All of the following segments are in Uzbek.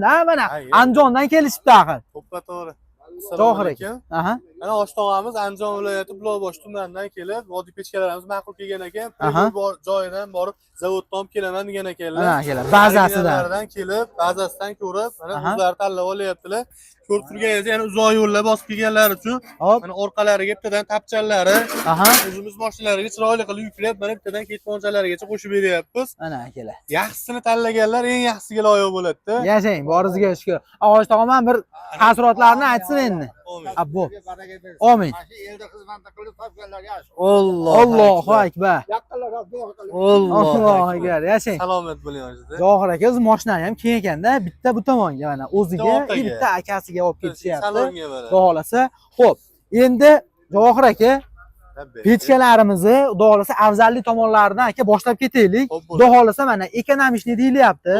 Mana Andijondan kelishibdi axir. To'ppa to'g'ri. Javohir aka. Aha. Mana Oshtog'amiz Andijon viloyati Buloqbosh tumanidan kelib, vodiy pechkalarimiz ma'qul kelgan ekan. Bu joyidan borib zavoddan olib kelaman degan ekanlar. Mana kelar. Bazasidan kelib, bazasidan ko'rib, mana o'zlari tanlab olyaptilar. Ko'rib turganingiz, ya'ni uzoq yo'llar bosib kelganlar uchun mana orqalariga bittadan tapchanlari, o'zimiz mashinalariga chiroyli qilib yuklab, mana bittadan ketmonjalarigacha qo'shib beryapmiz. Mana kelar. Yaxshisini tanlaganlar eng yaxshisiga loyiq bo'ladi-da. Yashang, boriziga shukr. Og'och tog'am bir taassurotlarni aytsin endi. Abbo. Amin. Allohu akbar. Allohu akbar. Yashang. Salomat bo'ling o'zida. Javohir aka o'z mashinani ham keng ekanda, bitta bu tomonga mana o'ziga, bitta akasiga olib ketishyapti. Salonga mana. Xudo xolasa. Xo'p, endi Javohir aka pechkalarimizni xudo xolasa afzalli tomonlaridan aka boshlab ketaylik. Xudo xolasa mana ekonomishni deyilyapti.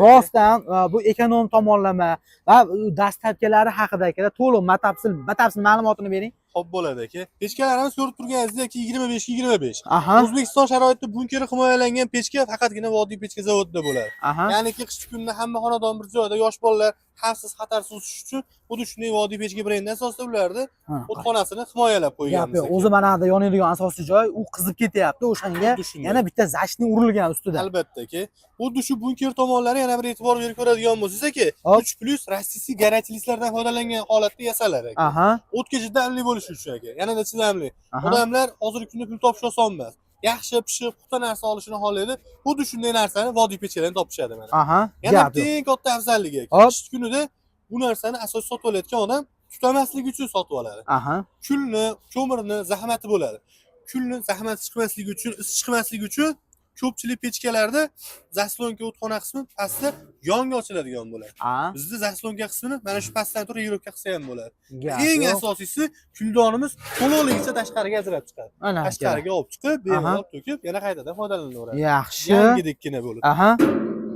Rostdan bu ekonom tomonlama va dastlabkilari haqida aka to'liq batafsil ma'lumotini bering. Xo'p bo'ladi aka. Pechkalarimiz ko'rib turganingizdek 25 O'zbekiston sharoitida bunkeri himoyalangan pechka faqatgina Vodiy pechka zavodida bo'ladi. Ya'ni qish kunida hamma xonadon bir joyda yosh bolalar xavfsiz xatarsiz o'sish uchun xuddi shunday Vodiy pechka brendi asosida ularni o'txonasini himoyalab qo'yganmiz. O'zi mana bu yonadigan asosiy joy u qizib ketyapti, o'shanga yana bitta zashni urilgan ustida. Albatta aka. Xuddi shu bunker tomonlari yana bir e'tibor berib ko'radigan bo'lsangiz aka, 3+ rossiy garantiyalardan foydalangan holatda yasalar aka. O'tga chidamli bo'lishi uchun aka. Yanada chidamli. Odamlar hozirgi kunda pul topish oson emas. Yaxshi pishib, puxta narsa olishni xohlaydi. Xuddi shunday narsani Vodiy pechkadan topishadi mana. Yana eng katta afzalligi aka. Qish kunida bu narsani asosiy sotib olayotgan odam tutamasligi uchun sotib oladi. Kulni, ko'mirni zahmati bo'ladi. Kulni zahmat chiqmasligi uchun, is chiqmasligi uchun ko'pchilik pechkalarda zaslonka o'txona qismi pastda yonga ochiladigan bo'ladi. Bizda zaslonka qismini mana shu pastdan turib yo'lga qilsa ham bo'ladi. Eng asosiysi kuldonimiz to'liqligicha tashqariga ajrab chiqadi. Tashqariga olib chiqib, bemalol to'kib, yana qaytadan foydalanaveradi. Yaxshi. Yangidekkina bo'ladi.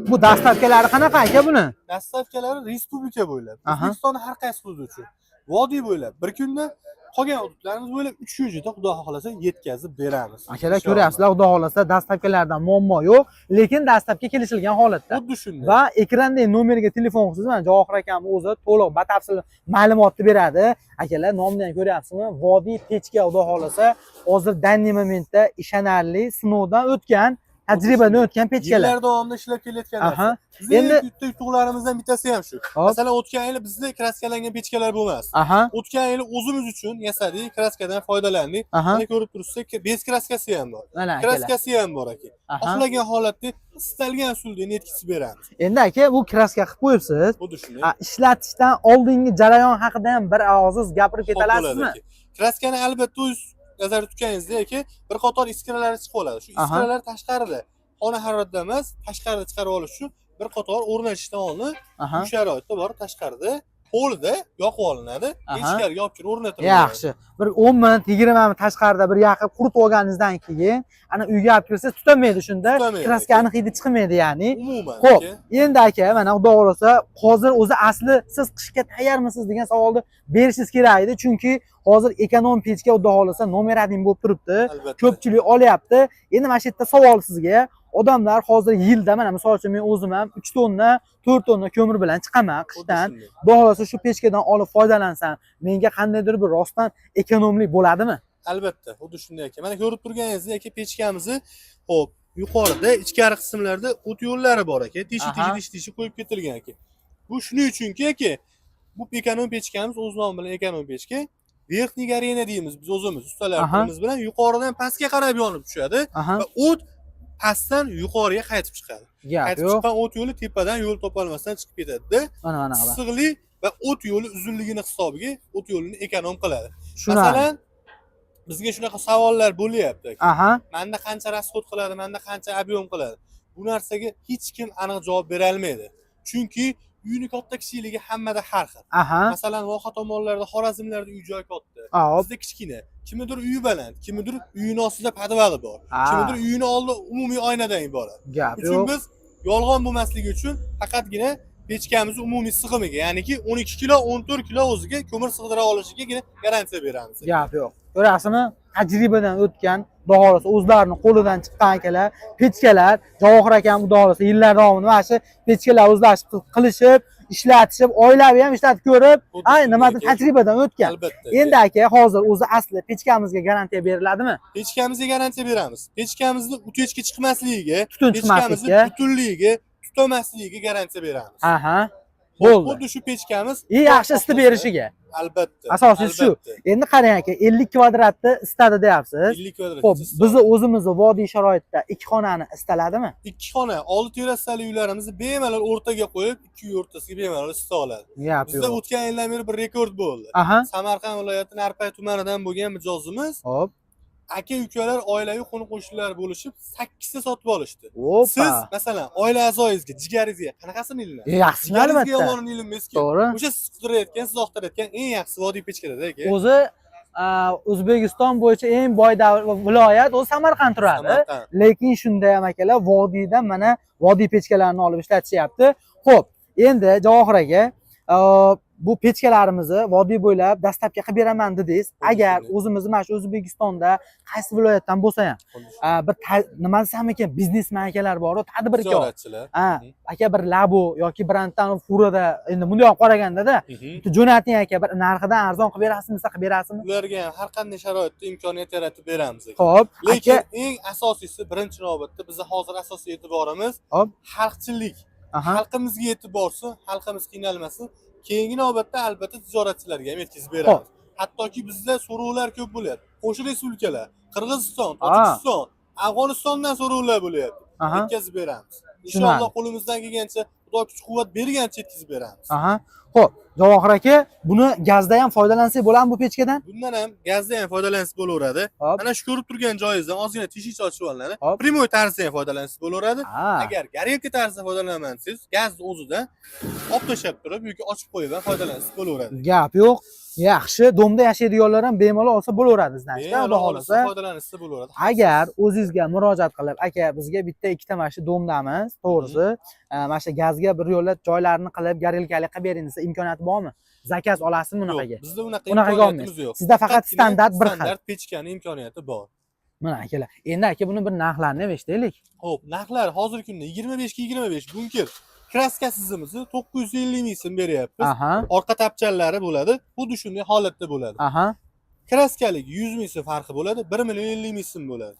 Bu dastlabkilari qanaqa aka buni? Dastlabkilari respublika bo'ylab. O'zbekistonning har qaysi hududi. Vodiy bo'ylab bir kunda qolgan hududlarimiz bo'ylab 3 kun ichida Xudo xolasa yetkazib beramiz. Akalar ko'ryapsizlar, Xudo xolasa dastlabkilardan muammo yo'q, lekin dastlabki kelishilgan holatda. Xuddi shunday. Va ekrandagi nomerga telefon qilsangiz, mana Javohir akam o'zi to'liq batafsil ma'lumotni beradi. Akalar nomini ham ko'ryapsizmi? Vodiy pechka Xudo xolasa hozir danli momentda ishonarli sinovdan o'tgan, tajribadan o'tgan pechkalar. Yillar davomida ishlab kelayotgan narsa. Endi yutuqlarimizdan bittasi ham shu. Masalan, o'tgan yili bizda kraskalangan pechkalar bo'lmas. O'tgan yili o'zimiz uchun yasadik, kraskadan foydalandik. Mana ko'rib turibsiz, bez kraskasi ham bor. Kraskasi ham bor aka. Xohlagan holatda istalgan usulda yetkazib beramiz. Endi aka, bu kraska qilib qo'yibsiz. Xuddi shunday. Ishlatishdan oldingi jarayon haqida ham bir og'iz gapirib keta olasizmi? Kraskani albatta o'z nazarda tutganingizda aka, bir qator iskinalari chiqib oladi. Shu iskinalar tashqarida, xona haroratida emas, tashqarida chiqarib olish uchun bir qator o'rnatishdan oldin bu sharoitda borib tashqarida qo'lida yoqib olinadi. Ichkariga olib kirib o'rnatiladi. Yaxshi. Bir 10 minut, 20 minut tashqarida bir yoqib quritib olganingizdan keyin ana uyga olib kirsangiz tutamaydi shunda. Kraskani hidi chiqmaydi ya'ni. Xo'p, endi aka, mana Xudo xolasa, hozir o'zi asli siz qishga tayyormisiz degan savolni berishingiz kerak edi, chunki hozir ekonom pechka Xudo xolasa nomer 1 bo'lib turibdi. Ko'pchilik olyapti. Endi mana shu yerda savol sizga. Odamlar hozir yilda mana misol uchun men o'zim ham 3 tonna, 4 tonna ko'mir bilan chiqaman qishdan. Xudo xolasa shu pechkadan olib foydalansam, menga qandaydir bir rostdan ekonomlik bo'ladimi? Albatta, xuddi shunday aka. Mana ko'rib turganingizdek aka, pechkamizni, xo'p, yuqorida ichkari qismlarda o't yo'llari bor aka. Tishi qo'yib ketilgan aka. Bu shuning uchunki aka, bu ekonom pechkamiz o'z nomi bilan ekonom pechka. Verxniy garena deymiz biz o'zimiz ustalarimiz bilan yuqoridan pastga qarab yonib tushadi va o't pastdan yuqoriga qaytib chiqadi. Qaytib chiqqan o't yo'li tepadan yo'l topolmasdan chiqib ketadi-da. Issiqlik va o't yo'li uzunligini hisobiga o't yo'lini ekonom qiladi. Masalan, bizga shunaqa savollar bo'lyapti. Menda qancha rasxod qiladi, menda qancha ob'yom qiladi. Bu narsaga hech kim aniq javob bera olmaydi. Chunki uyning katta kichikligi hammada har xil. Masalan, voha tomonlarda, Xorazmlarda uy-joy katta. Bizda kichkina. Kimnidir uyi baland, kimnidir uyining ostida podvali bor. Kimnidir uyining oldi umumiy oynadan iborat. Uchun biz yolg'on bo'lmasligi uchun faqatgina pechkamiz umumiy sig'imiga, ya'niki 12 kilo, 14 kilo o'ziga ko'mir sig'dira olishiga garantiya beramiz. Gap yo'q. Ko'rasizmi? Tajribadan o'tgan, Xudo xolasa o'zlarining qo'lidan chiqqan akalar, pechkalar, Javohir akam Xudo xolasa yillar davomida mana shu pechkalar o'zlari qilishib, ishlatishib, oilaviy ham ishlatib ko'rib, Xuddi ay shunday nimadir aka. tajribadan o'tgan. Albatta. Endi aka, hozir o'zi asli pechkamizga garantiya beriladimi? Pechkamizga garantiya beramiz. Pechkamizni utechka chiqmasligiga, Tutun pechkamizni chiqmasligiga. butunligiga, tutamasligiga garantiya beramiz. Aha. Xuddi Bo'ldi. shu pechkamiz Yaxshi isitib berishiga. Albatta. Asosiysi shu. Endi qarang aka, 50 kvadratni isitadi deyapsiz. 50 kvadrat. Xo'p, bizni o'zimizni vodiy sharoitida 2 xonani istaladimi? 2 xona, 6 terrasali uylarimizni bemalol o'rtaga qo'yib, 2 uy o'rtasiga bemalol isita oladi. Gap Bizda yo'q. o'tgan yildan beri bir rekord bo'ldi. Aha. Samarqand viloyati Narpay tumanidan bo'lgan mijozimiz Hop. aka-ukalar oilaviy qo'ni-qo'shnilar bo'lishib 8 ta sotib olishdi. Oppa. Siz masalan oila a'zoyingizga, jigaringizga qanaqasini ilinadi? Yaxshimi albatta. yomonini ilinmaysiz-ku. To'g'ri. O'sha siz qidirayotgan, siz yoqtirayotgan eng yaxshisi vodiy pechkada aka. O'zi O'zbekiston bo'yicha eng boy viloyat o'zi Samarqand turadi. Samarqand. Lekin shunda ham akalar vodiydan mana vodiy pechkalarini olib ishlatishyapti. Xo'p, endi Javohir aka, bu pechkalarimizni vodiy bo'ylab dastlabki qilib beraman dedingiz. Agar o'zimiz mana shu O'zbekistonda qaysi viloyatdan bo'lsa ham bir nima desam ekan, biznesmen akalar bor, tadbirkor. Tijoratchilar. Aka bir labo yoki brenddan furada endi bunday olib qaraganda-da, jo'nating aka, bir narxidan arzon qilib berasizmi, qilib berasizmi? Ularga ham har qanday sharoitda imkoniyat yaratib beramiz aka. Xo'p, Lekin aka, eng asosiysi birinchi navbatda bizning hozir asosiy e'tiborimiz hop, xalqchilik. aha. Xalqimizga yetib borsin, xalqimiz qiynalmasin. Keyingi navbatda albatta tijoratchilarga ham yetkazib beramiz. Hattoki bizda so'rovlar ko'p bo'lyapti. Qo'shni respublikalar, Qirg'iziston, Tojikiston, Afg'onistondan so'rovlar bo'lyapti. Aha. Yetkazib beramiz. Inshaalloh qo'limizdan kelgancha, Xudo kuch-quvvat bergancha yetkazib beramiz. Aha. Xo'p, Javohir aka, buni gazda ham foydalansak bo'ladimi bu pechkadan? Bundan ham gazda ham foydalansa bo'laveradi. Hop. Mana shu ko'rib turgan joyingizdan ozgina teshik ochib olinadi. Hop. Primoy tarzda ham foydalansa bo'laveradi. Ha. Agar garelka tarzda foydalanmasangiz, gazni o'zidan olib tashlab turib yoki ochib qo'yib ham foydalansa bo'laveradi. Gap yo'q. Yaxshi, domda yashaydiganlar ham bemalol olsa bo'laveradi, значит, xudo xolasa. Foydalansa bo'laveradi. Agar o'zingizga murojaat qilib, aka, bizga bitta ikkita mana shu domdamiz, to'g'risi, mana shu gazga bir yo'la joylarini qilib, garelkalik qilib bering desa, imkoniyati bormi? Zakaz olasizmi bunaqaga? Bizda unaqa Unaqaga imkoniyatimiz yo'q. Sizda faqat standart bir xil. Standart pechkani imkoniyati bor. Mana akalar. Endi aka, buni bir narxlarini ham eshitaylik. Xo'p, narxlar hozirgi kunda 25 ga 25 bunkir. Kraskasizimizni 950 ming so'm beryapmiz. Aha. Orqa tapchanlari bo'ladi. Xuddi shunday holatda bo'ladi. Aha. Kraskalik 100 ming so'm farqi bo'ladi, 1 million 50 ming so'm bo'ladi.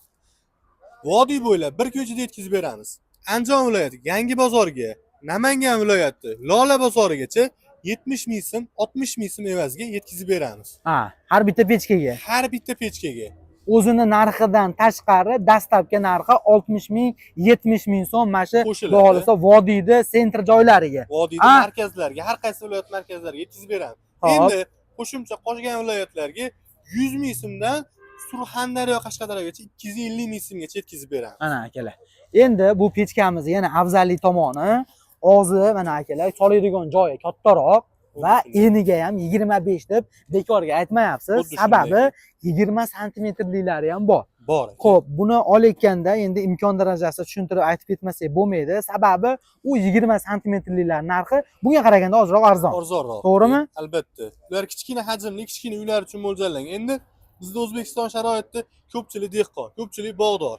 Vodiy bo'ylab bir ko'chada yetkazib beramiz. Andijon viloyati Yangi bozorga, Namangan viloyati Lola bozorigacha 70 ming so'm, 60 ming so'm evaziga yetkazib beramiz. Ha, har bitta pechkaga. Har bitta pechkaga. O'zini narxidan tashqari dastlabki narxi 60 ming, 70 ming so'm mana shu Qo'shiladi. xohlasa vodiyda sentr joylariga. Vodiyda markazlarga, har qaysi viloyat markazlariga yetkazib beramiz. Hop. Endi qo'shimcha qolgan viloyatlarga 100 ming so'mdan Surxondaryo, Qashqadaryogacha 250 ming so'mgacha yetkazib beramiz. Mana akalar. Endi bu pechkamiz yana afzallik tomoni, o'zi mana akalar soladigan joyi kattaroq va eniga ham 25 deb bekorga aytmayapsiz. Xuddi Sababi shunday. 20 santimetrliklari ham bor. Bor. Xo'p, buni olayotganda endi imkon darajasida tushuntirib aytib ketmasak bo'lmaydi. Sababi u 20 santimetrliklar narxi bunga qaraganda ozroq arzon. Arzonroq. To'g'rimi? Albatta. Ular kichkina hajmli, kichkina uylar uchun mo'ljallangan. Endi bizda O'zbekiston sharoitida ko'pchilik dehqon, ko'pchilik bog'dor.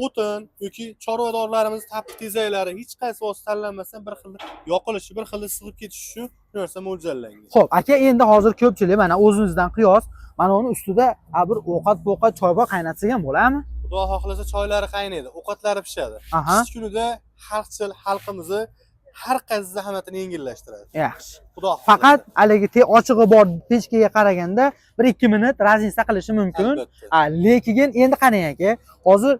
O'tin yoki chorvadorlarimiz tappi tezaklari hech qaysi vosita tanlanmasdan bir xil yoqilishi, bir xil sig'ib ketishi uchun bu narsa mo'ljallangan. Xo'p, aka, endi hozir ko'pchilik mana o'zingizdan qiyos, mana uni ustida bir ovqat choyboq qaynatsak ham bo'ladimi? Xudo xohlasa choylari qaynaydi, ovqatlari pishadi. Aha. Qish kunida xalqchil xalqimizni har qaysi zahmatini yengillashtiradi. Yaxshi. Xudo xohlasa. Faqat haligi ochig'i bor pechkaga qaraganda 1-2 minut raznica qilishi mumkin. Albatta. Lekin endi qarang aka, hozir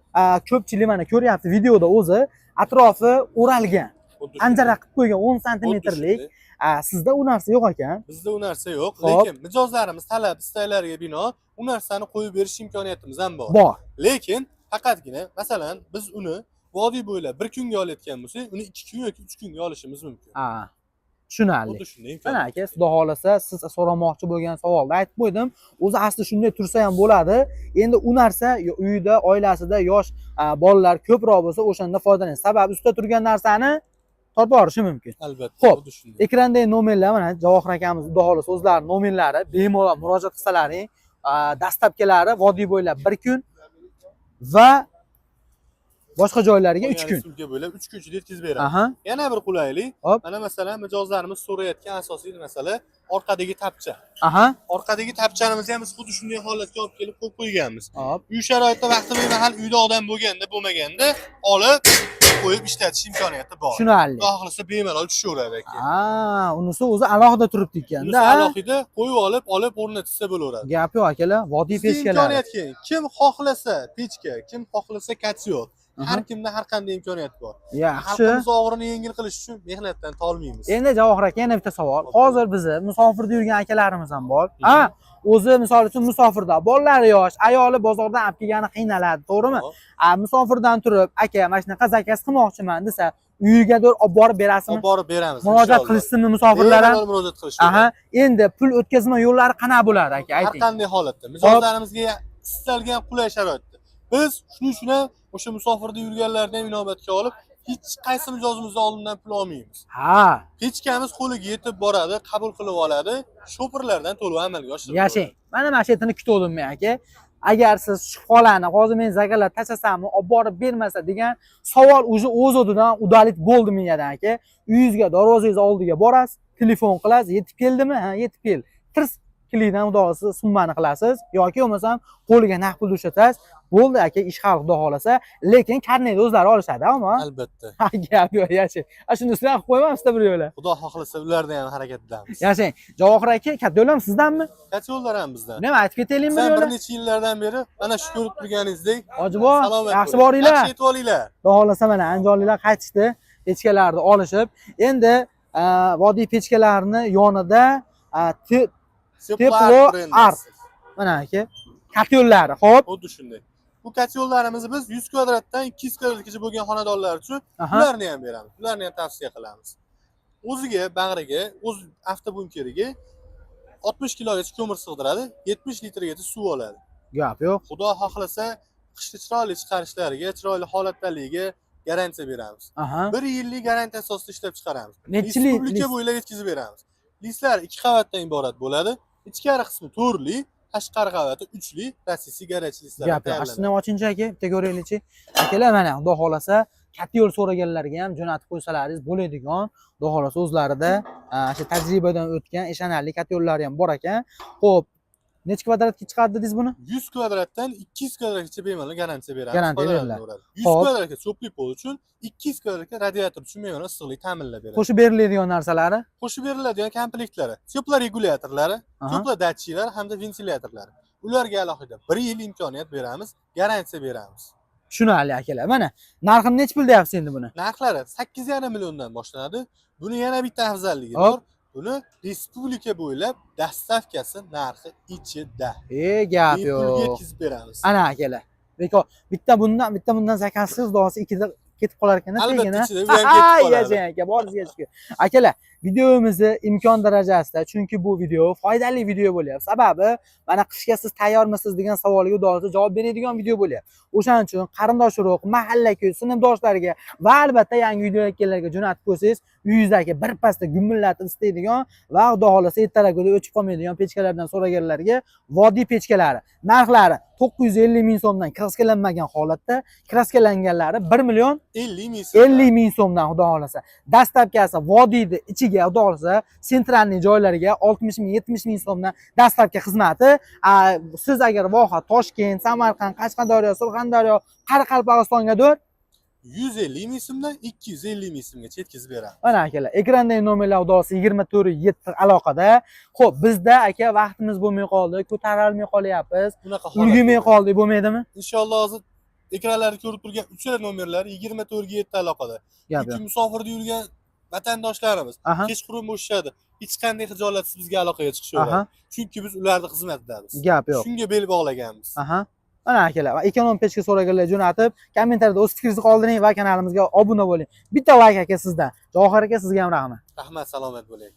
ko'pchilik mana ko'ryapti videoda o'zi atrofi o'ralgan. Xuddi Anjara shunday. qilib qo'ygan 10 Xuddi santimetrlik. shunday. Sizda u narsa yo'q ekan. Bizda u narsa yo'q, Hop. lekin mijozlarimiz talab istaklariga bino u narsani qo'yib berish imkoniyatimiz ham bor. Bor. Lekin faqatgina masalan biz uni vodiy bo'ylab bir kunga olayotgan bo'lsak, uni 2 kun yoki 3 kunga olishimiz mumkin. Tushunarli. Xuddi shunday Mana imkoniyat. aka, xudo xolasa siz so'ramoqchi bo'lgan savolni aytib qo'ydim. O'zi asli shunday tursa ham bo'ladi. Endi u narsa uyida, oilasida yosh bolalar ko'proq bo'lsa, o'shanda foydalanish. Sababi ustida turgan narsani topib olishi mumkin. Albatta, Xo'p, xuddi shunday. ekrandagi nomerlar mana Javohir akamiz xudo xolasa o'zlari nomerlari bemalol murojaat qilsalaring, dastlabkilari vodiy bo'ylab 1 kun va Boshqa joylariga 3 kun. Respublika bo'ylab 3 kun ichida yetkazib beramiz. Aha. Yana bir qulaylik. Hop. Mana masalan, mijozlarimiz so'rayotgan asosiy masala orqadagi tapcha. Aha. Orqadagi tapchanimizni ham biz xuddi shunday holatga olib kelib qo'yib qo'yganmiz. Hop. Uy sharoitida vaqtida mahal uyda odam bo'lmaganda olib qo'yib ishlatish imkoniyati bor. Tushunarli. Xudo xohlasa bemalol tushaveradi aka. Unisi o'zi alohida turibdi ekanda. Unisi alohida qo'yib olib o'rnatsa bo'laveradi. Gap yo'q akalar, vodiy pechkalari. Imkoniyat keng. Kim xohlasa pechka, kim xohlasa katyol. Har kimda har qanday imkoniyat bor. Yaxshi. Xalqimiz og'irini yengil qilish uchun mehnatdan tolmaymiz. Endi Javohir aka yana bitta savol. Hozir bizni musofirda yurgan akalarimiz ham bor. O'zi misol uchun musofirda, bolalari yosh, ayoli bozordan olib kelgani qiynaladi, to'g'rimi? Musofirdan turib, aka, mana shunaqa zakaz qilmoqchiman desa, uyiga olib borib berasizmi? Olib borib beramiz. Murojaat qilishsinmi musofirlar ham? Murojaat qilish. Endi pul o'tkazma yo'llari qanaqa bo'ladi aka? Har Ayting. qanday holatda mijozlarimizga istalgan qulay sharoitda. Biz shuning uchun ham o'sha musofirda yurganlarni ham inobatga olib, hech qaysi mijozimizdan oldindan pul olmaymiz. Pechkamiz qo'liga yetib boradi, qabul qilib oladi, shoferlardan to'lov amalga oshiradi. Yashang. Mana shu yerni kutdim men aka. Agar siz shubhalarni hozir men zakallar tashlasammi, olib borib bermasa degan savol o'z-o'zidan udalit bo'ldi menga aka. Uyingizga, darvozangiz oldiga borasiz, telefon qilasiz, yetib keldimi? Ha, yetib keldi. Tirs klidan xudosi summani qilasiz yoki bo'lmasam qo'liga naqd pul ushlatasiz. Bo'ldi aka, ish hal xudo xolasa, lekin karnetni o'zlari olishadi, ammo albatta. Gap yo'q, yashang. Shuni ustiga qilib qo'ymaysizda bir yo'la. Xudo xohlasa ularda ham harakatdamiz. Yashang. Javohir aka, katta yo'lam sizdanmi? Katta yo'llar ham bizdan. Nima aytib ketaylikmi bir yo'la? Bir necha yillardan beri mana shu ko'rib turganingizdek, Hojibo, yaxshi boringlar. Yaxshi yetib olinglar. Xudo xolasa mana andijonliklar qaytishdi, pechkalarni olishib. Endi vodiy pechkalarini yonida Teplo Art. Mana aka, katta yo'llari. Xo'p. Xuddi shunday. Bu katyollarimizni biz 100 kvadratdan 200 kvadratgacha bo'lgan xonadonlar uchun ularni ham beramiz. Ularni ham tavsiya qilamiz. O'ziga, bag'riga, o'z avtobunkeriga 60 kilogacha ko'mir sig'diradi, 70 litrgacha suv oladi. Gap yo'q. Xudo xohlasa, qishda chiroyli chiqarishlariga, chiroyli holatdaligiga garantiya beramiz. 1 yillik garantiya asosida ishlab chiqaramiz. Respublika bo'ylab yetkazib beramiz. Lislar 2 qavatdan iborat bo'ladi. Ichkari qismi to'rli, tashqari qavati 3li, rassiy garaj lislar. Gap yo'q. Shuni ochinchi aka, bitta ko'raylikchi. Akalar mana xudo xolasa katta yo'l so'raganlarga ham jo'natib qo'ysalaringiz bo'ladigan, xudo xolasa o'zlarida o'sha tajribadan o'tgan ishonarli katta yo'llari ham bor ekan. Xo'p, necha kvadratga chiqardi dedingiz buni? 100 kvadratdan 200 kvadratgacha bemalol garantiya beramiz. Garantiya beriladi. 100 kvadratga cho'pli pol uchun, 200 kvadratga radiator uchun bemalol issiqlik ta'minlab beramiz. Qo'shib beriladigan narsalari? Qo'shib beriladigan komplektlari, teplo regulyatorlari, teplo datchiklari hamda ventilyatorlari. Ularga alohida 1 yil imkoniyat beramiz, garantiya beramiz. Tushunarli akalar. Mana narxini necha pul deyapsiz endi buni? Narxlari 8,5 milliondan boshlanadi. Buni yana bitta afzalligi bor. Buni respublika bo'ylab dastavkasi narxi ichida. Gap yo'q. Pulga yetkazib beramiz. Ana akalar. Bekor bitta bundan zakazsiz dosi ikkida ketib qolar ekan. Albatta, ichida bu ham ketib qoladi. Yashang aka, boringizga shukur. Akalar, videomizni imkon darajasida, chunki bu video foydali video bo'lyapti. Sababi mana qishga siz tayyormisiz degan savolga do'stlar javob beradigan video bo'lyapti. O'shaning uchun qarindosh-urug', mahalla-ko'y, sinfdoshlariga va albatta yangi video kelganlarga jo'natib qo'ysangiz, uyingizdagi bir pasda gumillatib istaydigan va xudo xolasa ertalabga o'chib qolmaydigan pechkalardan so'raganlarga vodiy pechkalari narxlari 950 ming so'mdan kraskalanmagan holatda, kraskalanganlari 1 million 50 ming so'mdan xudo xolasa. Dastavkasi vodiyni ichiga xudo xolasa sentralniy joylariga 60 ming 70 ming so'mdan dastavka xizmati. Siz agar voha Toshkent, Samarqand, Qashqadaryo, Surxondaryo, Qoraqalpog'istongadir 150 ming so'mdan 250 ming so'mgacha yetkazib beramiz. Mana akalar, ekrandagi nomerlar xudosi 24/7 aloqada. Xo'p, bizda aka vaqtimiz bo'lmay qoldi, ko'tarilmay qolyapmiz. Ulgurmay qoldik, bo'lmaydimi? Inshaalloh hozir ekranlarda ko'rib turgan 3 nomerlar 24/7 aloqada. Chunki musofirda yurgan vatandoshlarimiz kechqurun bo'shadi. Hech qanday xijolatsiz bizga aloqaga chiqishaveradi. Chunki biz ularning xizmatidamiz. Gap yo'q. Shunga bel bog'laganmiz. Mana akalar, ekonom pechka so'raganlar jo'natib, kommentariyada o'z fikringizni qoldiring va kanalimizga obuna bo'ling. Bitta like aka sizdan. Javohir aka sizga ham rahmat. Rahmat, salomat bo'ling.